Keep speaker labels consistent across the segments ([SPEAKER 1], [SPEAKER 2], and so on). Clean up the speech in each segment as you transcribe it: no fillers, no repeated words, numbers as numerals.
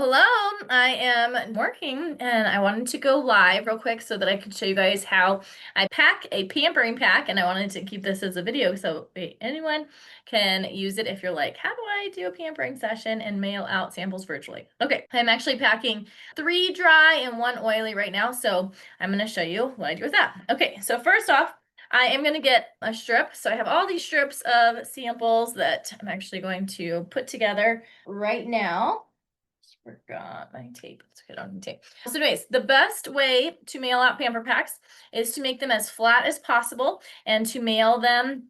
[SPEAKER 1] Hello, I am working and I wanted to go live real quick so that I could show you guys how I pack a pampering pack, and I wanted to keep this as a video so anyone can use it if you're like, how do I do a pampering session and mail out samples virtually? Okay, I'm actually packing 3 dry and 1 oily right now, so I'm going to show you what I do with that. Okay, so first off, I am going to get a strip. So I have all these strips of samples that I'm actually going to put together right now. Forgot my tape. Let's get on the tape. So anyways, the best way to mail out pamper packs is to make them as flat as possible and to mail them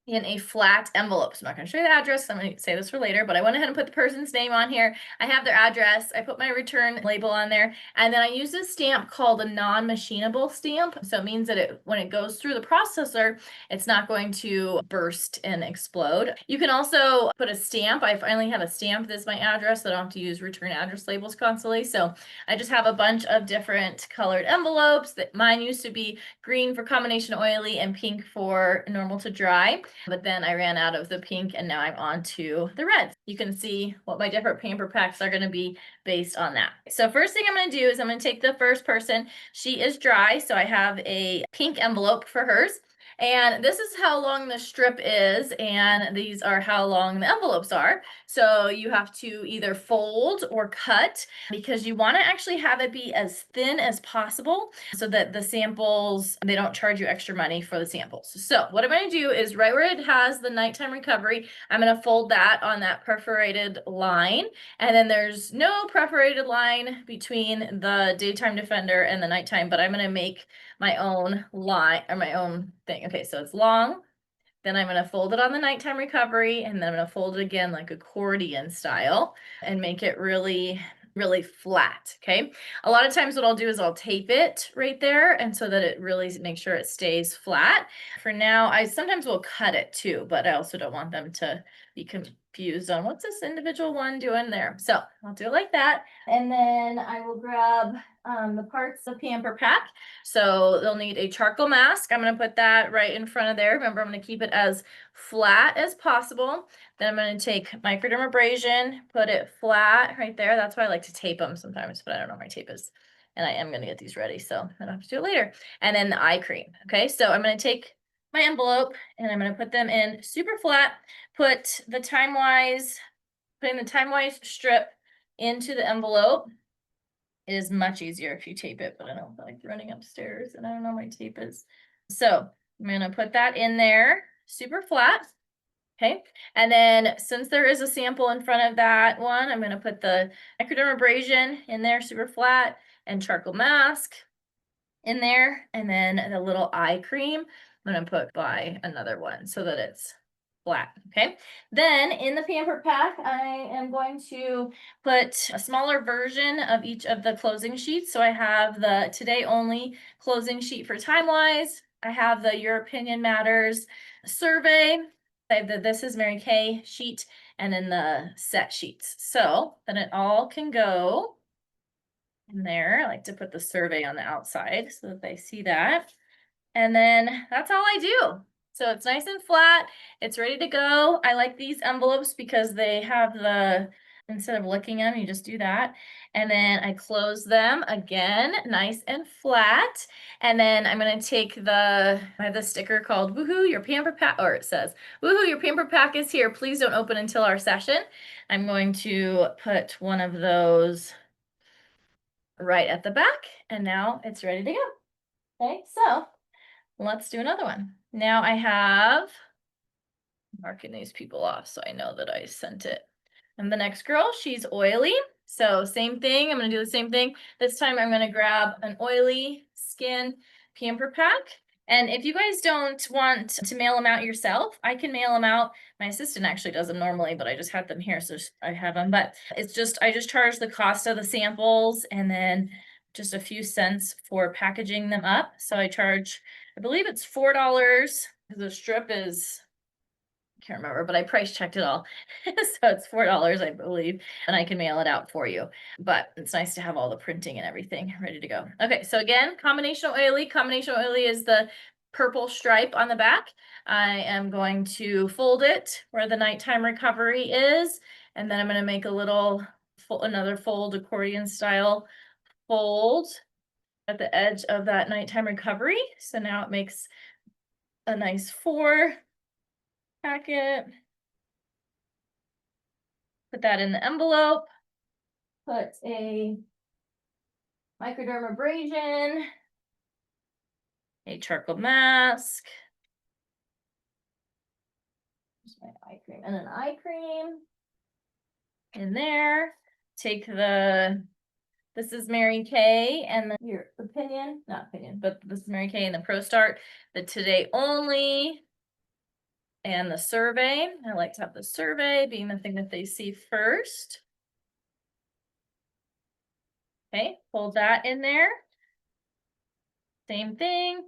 [SPEAKER 1] in a flat envelope. So I'm not going to show you the address. I'm going to say this for later, but I went ahead and put the person's name on here. I have their address. I put my return label on there, and then I use this stamp called a non-machinable stamp. So it means that when it goes through the processor, it's not going to burst and explode. You can also put a stamp. I finally have a stamp. This is my address, so I don't have to use return address labels constantly. So I just have a bunch of different colored envelopes. That mine used to be green for combination oily and pink for normal to dry. But then I ran out of the pink and now I'm on to the red. You can see what my different pamper packs are going to be based on that. So first thing I'm going to do is I'm going to take the first person. She is dry, so I have a pink envelope for hers. And this is how long the strip is, and these are how long the envelopes are. So you have to either fold or cut because you want to actually have it be as thin as possible so that the samples, they don't charge you extra money for the samples. So what I'm going to do is right where it has the nighttime recovery, I'm going to fold that on that perforated line. And then there's no perforated line between the daytime defender and the nighttime, but I'm going to make my own line or my own thing. Okay, so it's long. Then I'm going to fold it on the nighttime recovery, and then I'm going to fold it again like accordion style and make it really, really flat. Okay. A lot of times what I'll do is I'll tape it right there, and so that it really makes sure it stays flat. For now, I sometimes will cut it too, but I also don't want them to be confused on what's this individual one doing there. So I'll do it like that. And then I will grab the parts of Pamper Pack. So they'll need a charcoal mask. I'm going to put that right in front of there. Remember, I'm going to keep it as flat as possible. Then I'm going to take microdermabrasion, put it flat right there. That's why I like to tape them sometimes, but I don't know where my tape is. And I am going to get these ready, so I don't have to do it later. And then the eye cream. Okay, so I'm going to take my envelope and I'm going to put them in super flat, putting the time-wise strip into the envelope. It is much easier if you tape it, but I don't feel like running upstairs and I don't know where my tape is. So I'm going to put that in there super flat. Okay. And then since there is a sample in front of that one, I'm going to put the microdermabrasion in there super flat and charcoal mask in there. And then the little eye cream, I'm going to put by another one so that it's flat. Okay. Then in the pamper pack, I am going to put a smaller version of each of the closing sheets. So I have the today only closing sheet for time-wise. I have the Your Opinion Matters survey. I have the This is Mary Kay sheet, and then the set sheets. So then it all can go in there. I like to put the survey on the outside so that they see that. And then that's all I do. So it's nice and flat. It's ready to go. I like these envelopes because they have instead of licking them, you just do that. And then I close them again, nice and flat. And then I'm going to take I have the sticker called Woohoo, your pamper pack, or it says, Woohoo, your pamper pack is here. Please don't open until our session. I'm going to put one of those right at the back, and now it's ready to go. Okay, so let's do another one. Now I have marking these people off so I know that I sent it. And the next girl, she's oily. So same thing, I'm gonna do the same thing. This time I'm gonna grab an oily skin pamper pack. And if you guys don't want to mail them out yourself, I can mail them out. My assistant actually does them normally, but I just had them here, so I have them. But I just charge the cost of the samples and then just a few cents for packaging them up. So I charge, I believe it's $4. The strip is, I can't remember, but I price checked it all. So it's $4, I believe, and I can mail it out for you. But it's nice to have all the printing and everything ready to go. Okay, so again, combination oily. Combination oily is the purple stripe on the back. I am going to fold it where the nighttime recovery is, and then I'm going to make a little another fold, accordion style fold at the edge of that nighttime recovery. So now it makes a nice 4 packet. Put that in the envelope. Put a microdermabrasion, a charcoal mask, my eye cream, and an eye cream in there. Take this is Mary Kay and your opinion, not opinion, but this is Mary Kay and the Pro Start, the Today Only, and the survey. I like to have the survey being the thing that they see first. Okay, pull that in there. Same thing.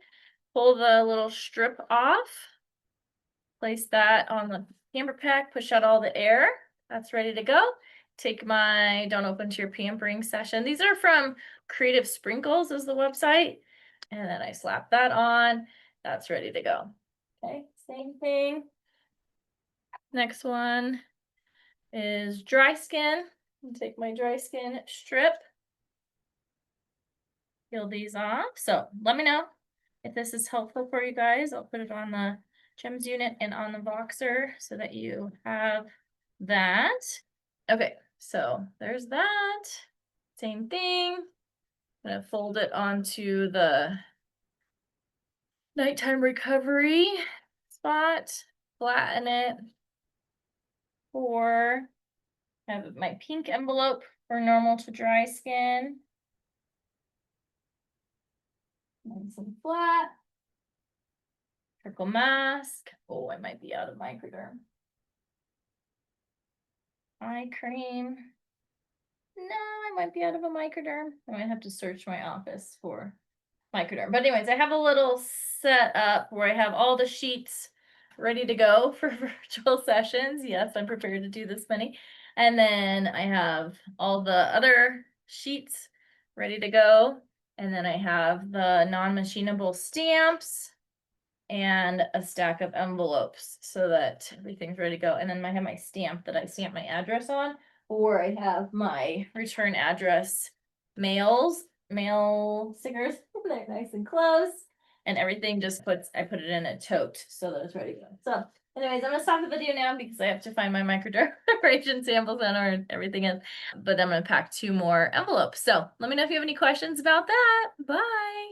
[SPEAKER 1] Pull the little strip off. Place that on the pamper pack, push out all the air. That's ready to go. Take my Don't Open to Your Pampering session. These are from Creative Sprinkles is the website. And then I slap that on. That's ready to go. Okay, same thing. Next one is dry skin. Take my dry skin strip. Peel these off. So let me know if this is helpful for you guys. I'll put it on the Gems unit and on the boxer so that you have that. Okay, so there's that. Same thing. I'm gonna fold it onto the nighttime recovery spot, flatten it for, I have my pink envelope for normal to dry skin. Nice and flat. Trickle mask. Oh, I might be out of microderm. Eye cream. No, I might be out of a microderm. I might have to search my office for microderm. But anyways, I have a little set up where I have all the sheets ready to go for virtual sessions. Yes, I'm prepared to do this many. And then I have all the other sheets ready to go. And then I have the non-machinable stamps and a stack of envelopes so that everything's ready to go. And then I have my stamp that I stamp my address on, or I have my return address mail stickers. They're nice and close. And everything I put it in a tote so that it's ready to go. So anyways, I'm gonna stop the video now because I have to find my microdermabrasion sample center and everything is, but I'm gonna pack 2 more envelopes. So let me know if you have any questions about that. Bye.